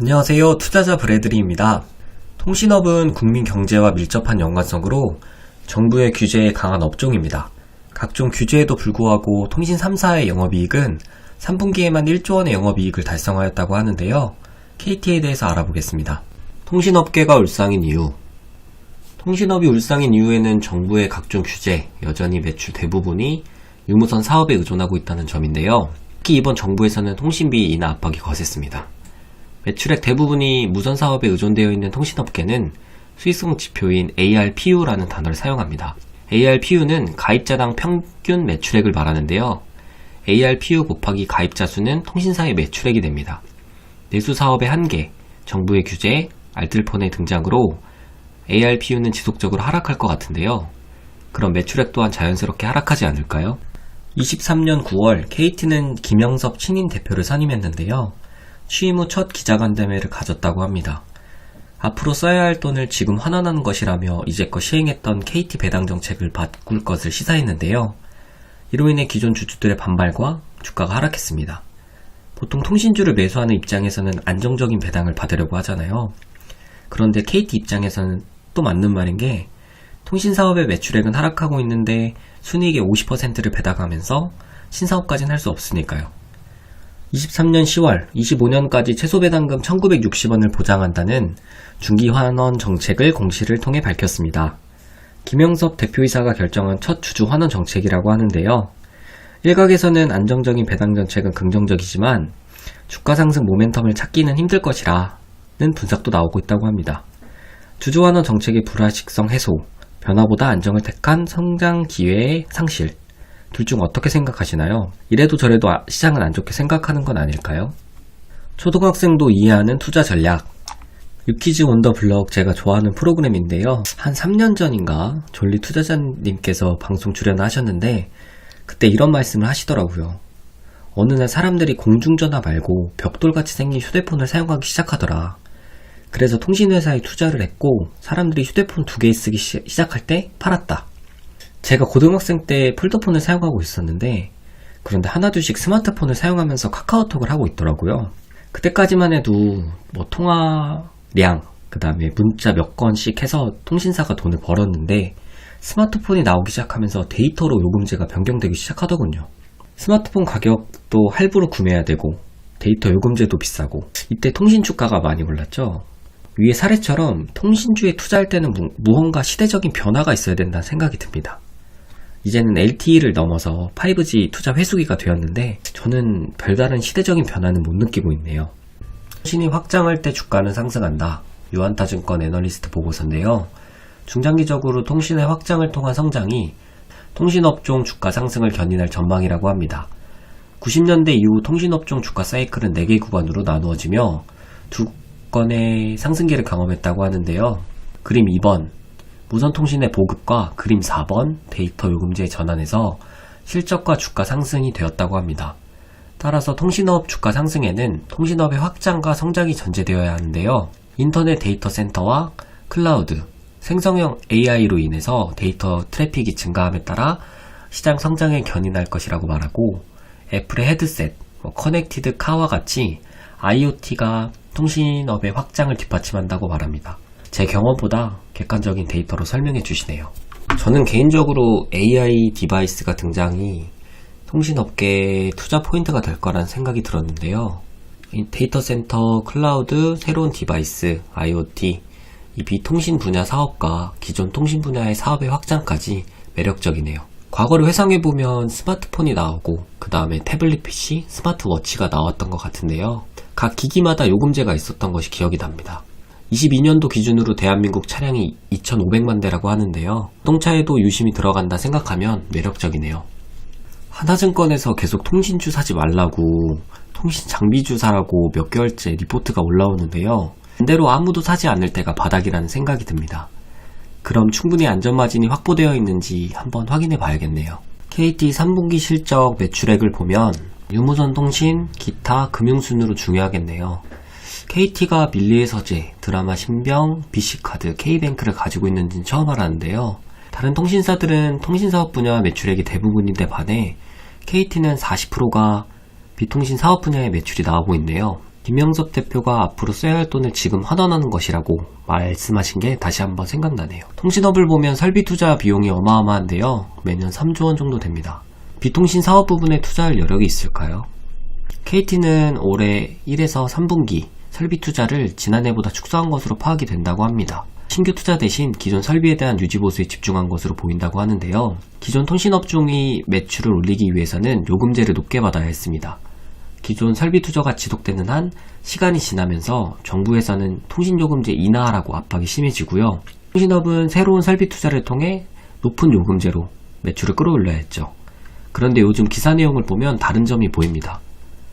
안녕하세요. 투자자 브래드리입니다. 통신업은 국민 경제와 밀접한 연관성으로 정부의 규제에 강한 업종입니다. 각종 규제에도 불구하고 통신 3사의 영업이익은 3분기에만 1조 원의 영업이익을 달성하였다고 하는데요. KT에 대해서 알아보겠습니다. 통신업계가 울상인 이유. 통신업이 울상인 이유에는 정부의 각종 규제, 여전히 매출 대부분이 유무선 사업에 의존하고 있다는 점인데요. 특히 이번 정부에서는 통신비 인하 압박이 거셌습니다. 매출액 대부분이 무선 사업에 의존되어 있는 통신업계는 수익성 지표인 ARPU라는 단어를 사용합니다. ARPU는 가입자당 평균 매출액을 말하는데요. ARPU 곱하기 가입자 수는 통신사의 매출액이 됩니다. 내수 사업의 한계, 정부의 규제, 알뜰폰의 등장으로 ARPU는 지속적으로 하락할 것 같은데요. 그럼 매출액 또한 자연스럽게 하락하지 않을까요? 23년 9월 KT는 김영섭 신임 대표를 선임했는데요. 취임 후 첫 기자간담회를 가졌다고 합니다. 앞으로 써야 할 돈을 지금 환원하는 것이라며 이제껏 시행했던 KT 배당 정책을 바꿀 것을 시사했는데요. 이로 인해 기존 주주들의 반발과 주가가 하락했습니다. 보통 통신주를 매수하는 입장에서는 안정적인 배당을 받으려고 하잖아요. 그런데 KT 입장에서는 또 맞는 말인 게 통신사업의 매출액은 하락하고 있는데 순이익의 50%를 배당하면서 신사업까지는 할 수 없으니까요. 23년 10월, 25년까지 최소 배당금 1960원을 보장한다는 중기 환원 정책을 공시를 통해 밝혔습니다. 김영섭 대표이사가 결정한 첫 주주 환원 정책이라고 하는데요. 일각에서는 안정적인 배당 정책은 긍정적이지만 주가 상승 모멘텀을 찾기는 힘들 것이라는 분석도 나오고 있다고 합니다. 주주 환원 정책의 불확실성 해소, 변화보다 안정을 택한 성장 기회의 상실, 둘 중 어떻게 생각하시나요? 이래도 저래도 시장은 안 좋게 생각하는 건 아닐까요? 초등학생도 이해하는 투자 전략. 유키즈 온 더 블럭 제가 좋아하는 프로그램인데요. 한 3년 전인가 졸리 투자자님께서 방송 출연을 하셨는데 그때 이런 말씀을 하시더라고요. 어느 날 사람들이 공중전화 말고 벽돌같이 생긴 휴대폰을 사용하기 시작하더라. 그래서 통신회사에 투자를 했고 사람들이 휴대폰 2개 쓰기 시작할 때 팔았다. 제가 고등학생 때 폴더폰을 사용하고 있었는데 그런데 하나둘씩 스마트폰을 사용하면서 카카오톡을 하고 있더라고요. 그때까지만 해도 통화량, 그 다음에 문자 몇 건씩 해서 통신사가 돈을 벌었는데 스마트폰이 나오기 시작하면서 데이터로 요금제가 변경되기 시작하더군요. 스마트폰 가격도 할부로 구매해야 되고 데이터 요금제도 비싸고 이때 통신 주가가 많이 올랐죠. 위의 사례처럼 통신주에 투자할 때는 무언가 시대적인 변화가 있어야 된다는 생각이 듭니다. 이제는 LTE를 넘어서 5G 투자 회수기가 되었는데 저는 별다른 시대적인 변화는 못 느끼고 있네요. 통신이 확장할 때 주가는 상승한다. 유한타증권 애널리스트 보고서인데요. 중장기적으로 통신의 확장을 통한 성장이 통신업종 주가 상승을 견인할 전망이라고 합니다. 90년대 이후 통신업종 주가 사이클은 4개 구간으로 나누어지며 두 건의 상승기를 경험했다고 하는데요. 그림 2번, 무선통신의 보급과 그림 4번, 데이터 요금제의 전환에서 실적과 주가 상승이 되었다고 합니다. 따라서 통신업 주가 상승에는 통신업의 확장과 성장이 전제되어야 하는데요. 인터넷 데이터 센터와 클라우드, 생성형 AI로 인해서 데이터 트래픽이 증가함에 따라 시장 성장에 견인할 것이라고 말하고 애플의 헤드셋, 커넥티드 카와 같이 IoT가 통신업의 확장을 뒷받침한다고 말합니다. 제 경험보다 객관적인 데이터로 설명해 주시네요. 저는 개인적으로 AI 디바이스가 등장이 통신업계의 투자 포인트가 될 거라는 생각이 들었는데요. 데이터 센터, 클라우드, 새로운 디바이스, IoT, 이 비통신 분야 사업과 기존 통신 분야의 사업의 확장까지 매력적이네요. 과거를 회상해보면 스마트폰이 나오고 그 다음에 태블릿 PC, 스마트워치가 나왔던 것 같은데요. 각 기기마다 요금제가 있었던 것이 기억이 납니다. 22년도 기준으로 대한민국 차량이 2,500만 대라고 하는데요. 자동차에도 유심히 들어간다 생각하면 매력적이네요. 하나증권에서 계속 통신주 사지 말라고 통신 장비주 사라고 몇 개월째 리포트가 올라오는데요. 반대로 아무도 사지 않을 때가 바닥이라는 생각이 듭니다. 그럼 충분히 안전마진이 확보되어 있는지 한번 확인해 봐야겠네요. KT 3분기 실적 매출액을 보면 유무선 통신, 기타, 금융순으로 중요하겠네요. KT가 밀리의 서재, 드라마 신병, BC카드, K뱅크를 가지고 있는지는 처음 알았는데요. 다른 통신사들은 통신사업 분야 매출액이 대부분인데 반해 KT는 40%가 비통신 사업 분야의 매출이 나오고 있네요. 김영섭 대표가 앞으로 써야 할 돈을 지금 환원하는 것이라고 말씀하신 게 다시 한번 생각나네요. 통신업을 보면 설비 투자 비용이 어마어마한데요. 매년 3조 원 정도 됩니다. 비통신 사업 부분에 투자할 여력이 있을까요? KT는 올해 1에서 3분기 설비 투자를 지난해보다 축소한 것으로 파악이 된다고 합니다. 신규 투자 대신 기존 설비에 대한 유지보수에 집중한 것으로 보인다고 하는데요. 기존 통신업종이 매출을 올리기 위해서는 요금제를 높게 받아야 했습니다. 기존 설비 투자가 지속되는 한 시간이 지나면서 정부에서는 통신요금제 인하하라고 압박이 심해지고요. 통신업은 새로운 설비 투자를 통해 높은 요금제로 매출을 끌어올려야 했죠. 그런데 요즘 기사 내용을 보면 다른 점이 보입니다.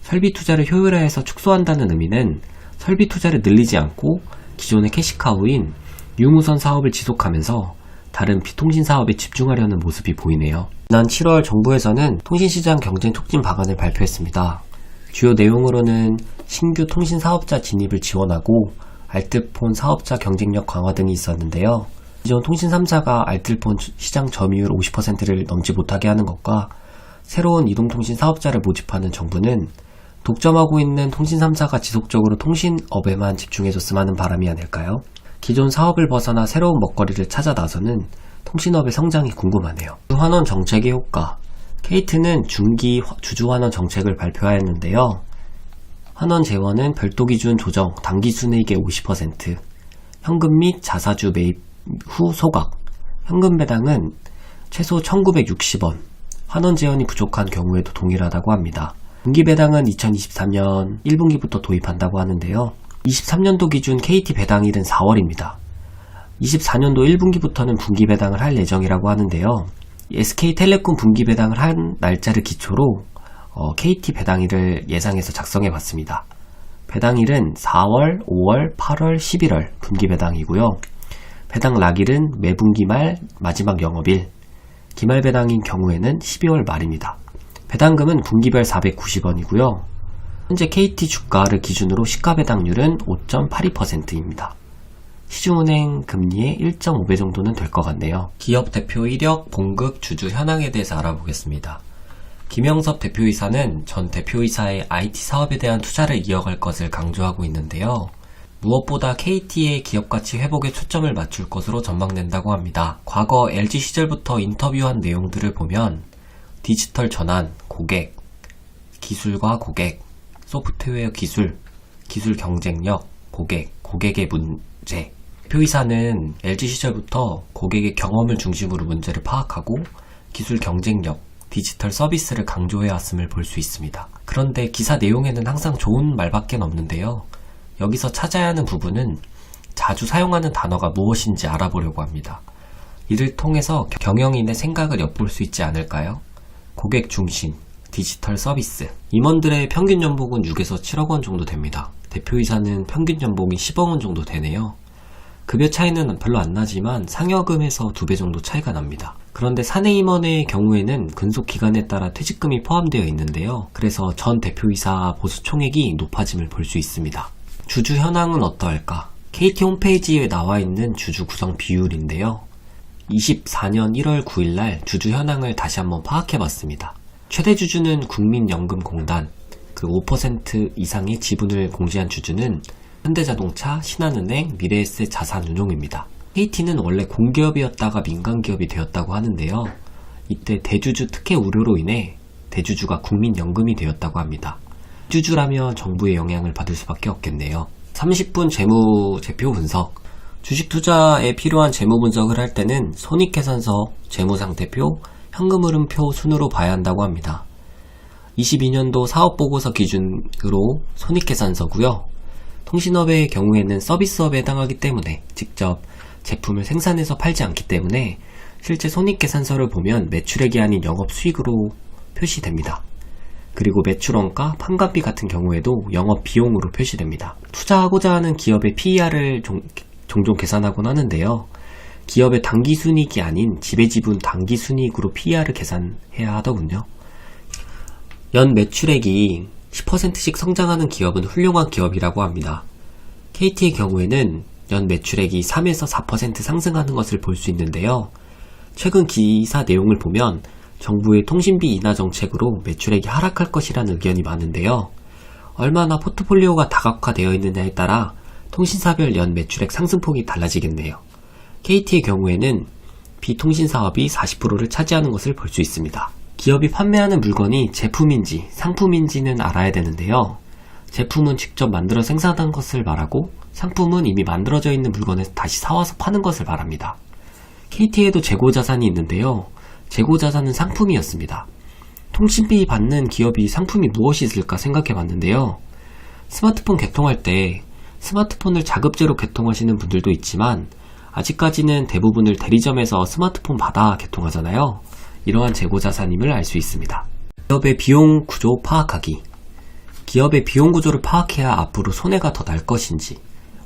설비 투자를 효율화해서 축소한다는 의미는 설비 투자를 늘리지 않고 기존의 캐시카우인 유무선 사업을 지속하면서 다른 비통신 사업에 집중하려는 모습이 보이네요. 지난 7월 정부에서는 통신시장 경쟁 촉진 방안을 발표했습니다. 주요 내용으로는 신규 통신 사업자 진입을 지원하고 알뜰폰 사업자 경쟁력 강화 등이 있었는데요. 기존 통신 3사가 알뜰폰 시장 점유율 50%를 넘지 못하게 하는 것과 새로운 이동통신 사업자를 모집하는 정부는 독점하고 있는 통신 3사가 지속적으로 통신업에만 집중해줬으면 하는 바람이 아닐까요? 기존 사업을 벗어나 새로운 먹거리를 찾아 나서는 통신업의 성장이 궁금하네요. 환원 정책의 효과. KT는 중기 주주환원 정책을 발표하였는데요. 환원 재원은 별도 기준 조정, 당기 순이익의 50%, 현금 및 자사주 매입 후 소각, 현금 배당은 최소 1,960원, 환원 재원이 부족한 경우에도 동일하다고 합니다. 분기 배당은 2023년 1분기부터 도입한다고 하는데요. 23년도 기준 KT 배당일은 4월입니다. 24년도 1분기부터는 분기 배당을 할 예정이라고 하는데요. SK텔레콤 분기 배당을 한 날짜를 기초로 KT 배당일을 예상해서 작성해 봤습니다. 배당일은 4월, 5월, 8월, 11월 분기 배당이고요. 배당 락일은 매분기 말 마지막 영업일, 기말 배당인 경우에는 12월 말입니다. 배당금은 분기별 490원이고요. 현재 KT 주가를 기준으로 시가 배당률은 5.82%입니다. 시중은행 금리의 1.5배 정도는 될 것 같네요. 기업 대표 이력, 봉급, 주주 현황에 대해서 알아보겠습니다. 김영섭 대표이사는 전 대표이사의 IT 사업에 대한 투자를 이어갈 것을 강조하고 있는데요. 무엇보다 KT의 기업가치 회복에 초점을 맞출 것으로 전망된다고 합니다. 과거 LG 시절부터 인터뷰한 내용들을 보면 디지털 전환, 고객, 기술과 고객, 소프트웨어 기술, 기술 경쟁력, 고객의 문제. 대표이사는 LG 시절부터 고객의 경험을 중심으로 문제를 파악하고 기술 경쟁력, 디지털 서비스를 강조해왔음을 볼 수 있습니다. 그런데 기사 내용에는 항상 좋은 말밖에 없는데요. 여기서 찾아야 하는 부분은 자주 사용하는 단어가 무엇인지 알아보려고 합니다. 이를 통해서 경영인의 생각을 엿볼 수 있지 않을까요? 고객 중심, 디지털 서비스. 임원들의 평균 연봉은 6에서 7억 원 정도 됩니다. 대표이사는 평균 연봉이 10억 원 정도 되네요. 급여 차이는 별로 안 나지만 상여금에서 2배 정도 차이가 납니다. 그런데 사내 임원의 경우에는 근속 기간에 따라 퇴직금이 포함되어 있는데요. 그래서 전 대표이사 보수 총액이 높아짐을 볼 수 있습니다. 주주 현황은 어떠할까? KT 홈페이지에 나와 있는 주주 구성 비율인데요. 24년 1월 9일날 주주 현황을 다시 한번 파악해봤습니다. 최대 주주는 국민연금공단, 그 5% 이상의 지분을 공시한 주주는 현대자동차, 신한은행, 미래에셋 자산운용입니다. KT는 원래 공기업이었다가 민간기업이 되었다고 하는데요. 이때 대주주 특혜 우려로 인해 대주주가 국민연금이 되었다고 합니다. 주주라면 정부의 영향을 받을 수밖에 없겠네요. 30분 재무제표 분석. 주식 투자에 필요한 재무 분석을 할 때는 손익계산서, 재무상태표, 현금흐름표 순으로 봐야 한다고 합니다. 22년도 사업보고서 기준으로 손익계산서고요. 통신업의 경우에는 서비스업에 해당하기 때문에 직접 제품을 생산해서 팔지 않기 때문에 실제 손익계산서를 보면 매출액이 아닌 영업수익으로 표시됩니다. 그리고 매출원가, 판관비 같은 경우에도 영업비용으로 표시됩니다. 투자하고자 하는 기업의 PER을 종종 계산하곤 하는데요. 기업의 당기순이익이 아닌 지배지분 당기순이익으로 PER을 계산해야 하더군요. 연 매출액이 10%씩 성장하는 기업은 훌륭한 기업이라고 합니다. KT의 경우에는 연 매출액이 3에서 4% 상승하는 것을 볼 수 있는데요. 최근 기사 내용을 보면 정부의 통신비 인하 정책으로 매출액이 하락할 것이라는 의견이 많은데요. 얼마나 포트폴리오가 다각화되어 있느냐에 따라 통신사별 연 매출액 상승폭이 달라지겠네요. KT의 경우에는 비통신사업이 40%를 차지하는 것을 볼 수 있습니다. 기업이 판매하는 물건이 제품인지 상품인지는 알아야 되는데요. 제품은 직접 만들어 생산한 것을 말하고 상품은 이미 만들어져 있는 물건을 다시 사와서 파는 것을 말합니다. KT에도 재고자산이 있는데요. 재고자산은 상품이었습니다. 통신비 받는 기업이 상품이 무엇이 있을까 생각해 봤는데요. 스마트폰 개통할 때 스마트폰을 자급제로 개통하시는 분들도 있지만 아직까지는 대부분을 대리점에서 스마트폰 받아 개통하잖아요. 이러한 재고자산임을 알 수 있습니다. 기업의 비용 구조 파악하기. 기업의 비용 구조를 파악해야 앞으로 손해가 더 날 것인지,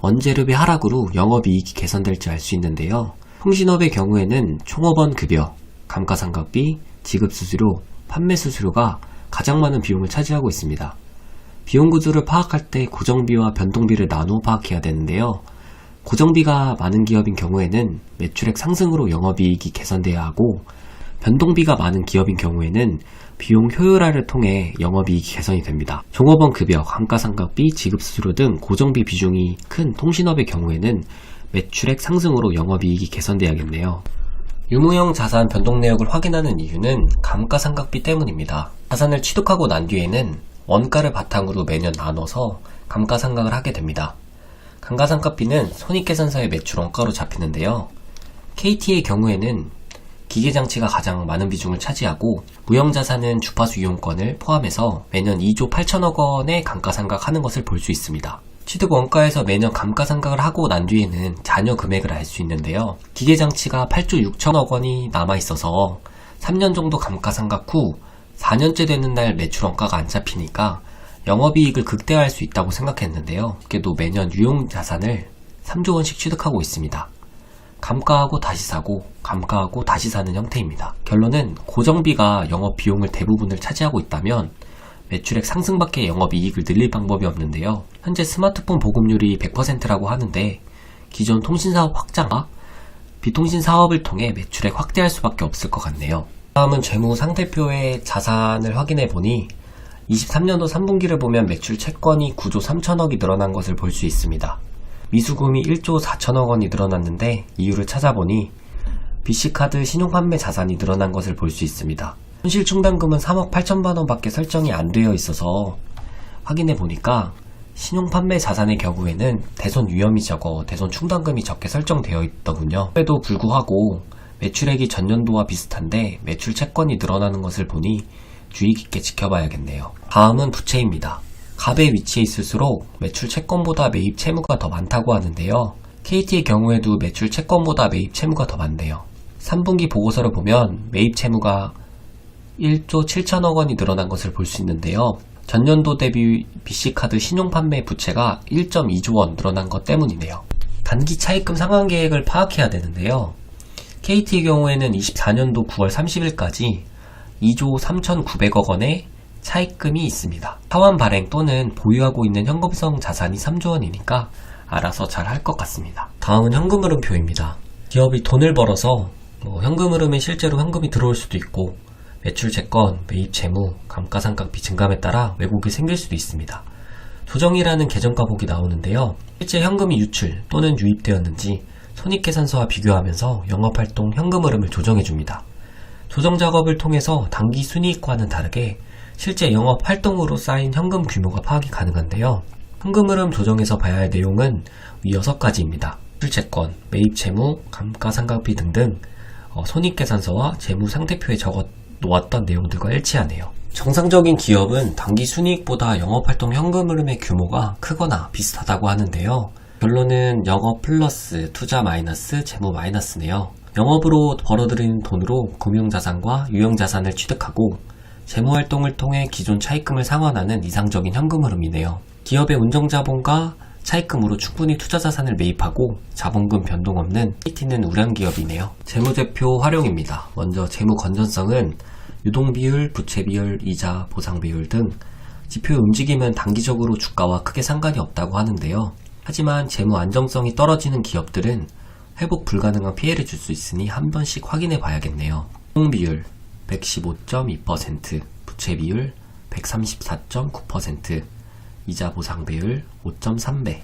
원재료비 하락으로 영업이익이 개선될지 알 수 있는데요. 통신업의 경우에는 총업원 급여, 감가상각비, 지급수수료, 판매수수료가 가장 많은 비용을 차지하고 있습니다. 비용 구조를 파악할 때 고정비와 변동비를 나누어 파악해야 되는데요. 고정비가 많은 기업인 경우에는 매출액 상승으로 영업이익이 개선돼야 하고, 변동비가 많은 기업인 경우에는 비용 효율화를 통해 영업이익이 개선이 됩니다. 종업원 급여, 감가상각비, 지급수수료 등 고정비 비중이 큰 통신업의 경우에는 매출액 상승으로 영업이익이 개선돼야겠네요. 유무형 자산 변동 내역을 확인하는 이유는 감가상각비 때문입니다. 자산을 취득하고 난 뒤에는 원가를 바탕으로 매년 나눠서 감가상각을 하게 됩니다. 감가상각비는 손익계산서의 매출 원가로 잡히는데요. KT의 경우에는 기계장치가 가장 많은 비중을 차지하고 무형자산은 주파수 이용권을 포함해서 매년 2조 8천억 원의 감가상각하는 것을 볼 수 있습니다. 취득 원가에서 매년 감가상각을 하고 난 뒤에는 잔여 금액을 알 수 있는데요. 기계장치가 8조 6천억 원이 남아있어서 3년 정도 감가상각 후 4년째 되는 날 매출 원가가 안 잡히니까 영업이익을 극대화할 수 있다고 생각했는데요. 그래도 매년 유용자산을 3조 원씩 취득하고 있습니다. 감가하고 다시 사고 감가하고 다시 사는 형태입니다. 결론은 고정비가 영업 비용을 대부분을 차지하고 있다면 매출액 상승밖에 영업이익을 늘릴 방법이 없는데요. 현재 스마트폰 보급률이 100%라고 하는데 기존 통신사업 확장과 비통신 사업을 통해 매출액 확대할 수밖에 없을 것 같네요. 다음은 재무상태표의 자산을 확인해 보니 23년도 3분기를 보면 매출 채권이 9조 3천억이 늘어난 것을 볼 수 있습니다. 미수금이 1조 4천억 원이 늘어났는데 이유를 찾아보니 BC카드 신용판매 자산이 늘어난 것을 볼 수 있습니다. 손실충당금은 3억 8천만 원밖에 설정이 안 되어 있어서 확인해 보니까 신용판매 자산의 경우에는 대손 위험이 적어 대손 충당금이 적게 설정되어 있더군요. 그래도 불구하고 매출액이 전년도와 비슷한데 매출 채권이 늘어나는 것을 보니 주의 깊게 지켜봐야겠네요. 다음은 부채입니다. 갑에 위치해 있을수록 매출 채권보다 매입 채무가 더 많다고 하는데요. KT의 경우에도 매출 채권보다 매입 채무가 더 많네요. 3분기 보고서를 보면 매입 채무가 1조 7천억 원이 늘어난 것을 볼 수 있는데요. 전년도 대비 BC카드 신용판매 부채가 1.2조 원 늘어난 것 때문이네요. 단기 차입금 상환 계획을 파악해야 되는데요. KT의 경우에는 24년도 9월 30일까지 2조 3,900억 원의 차입금이 있습니다. 하완 발행 또는 보유하고 있는 현금성 자산이 3조 원이니까 알아서 잘 할 것 같습니다. 다음은 현금 흐름표입니다. 기업이 돈을 벌어서 현금 흐름에 실제로 현금이 들어올 수도 있고 매출 채권, 매입 채무, 감가상각비 증감에 따라 왜곡이 생길 수도 있습니다. 조정이라는 계정가복이 나오는데요. 실제 현금이 유출 또는 유입되었는지 손익계산서와 비교하면서 영업활동 현금 흐름을 조정해줍니다. 조정 작업을 통해서 단기 순이익과는 다르게 실제 영업 활동으로 쌓인 현금 규모가 파악이 가능한데요. 현금 흐름 조정에서 봐야 할 내용은 위 6가지입니다. 출채권, 매입 채무, 감가상각비 등등 손익계산서와 재무상태표에 적어 놓았던 내용들과 일치하네요. 정상적인 기업은 단기 순이익보다 영업활동 현금 흐름의 규모가 크거나 비슷하다고 하는데요. 결론은 영업 플러스 투자 마이너스 재무 마이너스네요. 영업으로 벌어들인 돈으로 금융자산과 유형자산을 취득하고 재무활동을 통해 기존 차입금을 상환하는 이상적인 현금 흐름이네요. 기업의 운정자본과 차입금으로 충분히 투자자산을 매입하고 자본금 변동 없는 KT는 우량기업이네요. 재무제표 활용입니다. 먼저 재무 건전성은 유동비율, 부채비율, 이자, 보상비율 등 지표의 움직임은 단기적으로 주가와 크게 상관이 없다고 하는데요. 하지만 재무 안정성이 떨어지는 기업들은 회복 불가능한 피해를 줄 수 있으니 한 번씩 확인해 봐야겠네요. 유동비율 115.2%, 부채비율 134.9%, 이자 보상 배율 5.3배.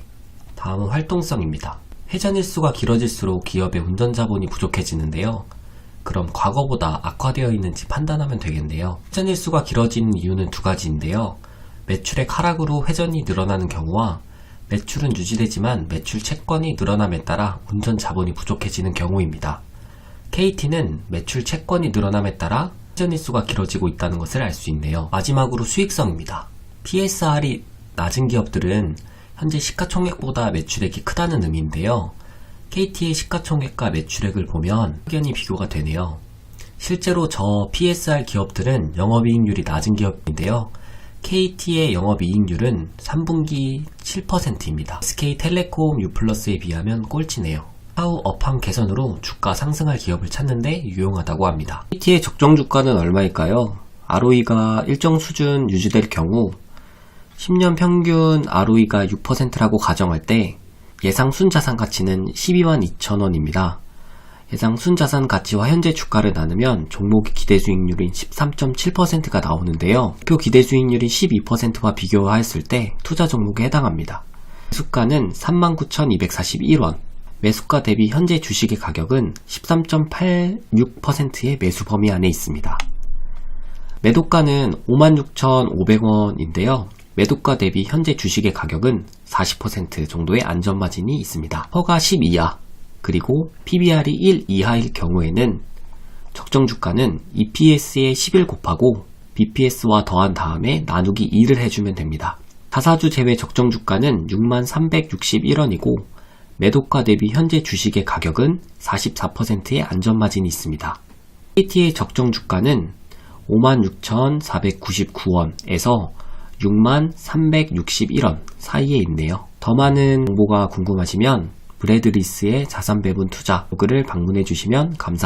다음은 활동성입니다. 회전 일수가 길어질수록 기업의 운전 자본이 부족해지는데요. 그럼 과거보다 악화되어 있는지 판단하면 되겠네요. 회전 일수가 길어지는 이유는 두 가지인데요. 매출의 하락으로 회전이 늘어나는 경우와 매출은 유지되지만 매출 채권이 늘어남에 따라 운전 자본이 부족해지는 경우입니다. KT는 매출 채권이 늘어남에 따라 회전 일수가 길어지고 있다는 것을 알 수 있네요. 마지막으로 수익성입니다. PSR이 낮은 기업들은 현재 시가총액보다 매출액이 크다는 의미인데요. KT의 시가총액과 매출액을 보면 확연히 비교가 되네요. 실제로 저 PSR 기업들은 영업이익률이 낮은 기업인데요. KT의 영업이익률은 3분기 7%입니다. SK텔레콤 U+에 비하면 꼴찌네요. 차후 업황 개선으로 주가 상승할 기업을 찾는데 유용하다고 합니다. KT의 적정 주가는 얼마일까요? ROE가 일정 수준 유지될 경우 10년 평균 ROE가 6%라고 가정할 때 예상 순자산 가치는 12만 2천원입니다. 예상 순자산 가치와 현재 주가를 나누면 종목의 기대수익률인 13.7%가 나오는데요. 목표 기대수익률인 12%와 비교하였을 때 투자 종목에 해당합니다. 매수가는 39,241원, 매수가 대비 현재 주식의 가격은 13.86%의 매수 범위 안에 있습니다. 매도가는 56,500원인데요. 매도가 대비 현재 주식의 가격은 40% 정도의 안전마진이 있습니다. 허가 10 이하, 그리고 PBR이 1 이하일 경우에는 적정 주가는 EPS에 10을 곱하고 BPS와 더한 다음에 나누기 2를 해주면 됩니다. 자사주 제외 적정 주가는 6361원이고 매도가 대비 현재 주식의 가격은 44%의 안전마진이 있습니다. KT의 적정 주가는 56,499원에서 6361원 사이에 있네요. 더 많은 정보가 궁금하시면 브래드리스의 자산배분 투자 블로그를 방문해 주시면 감사합니다.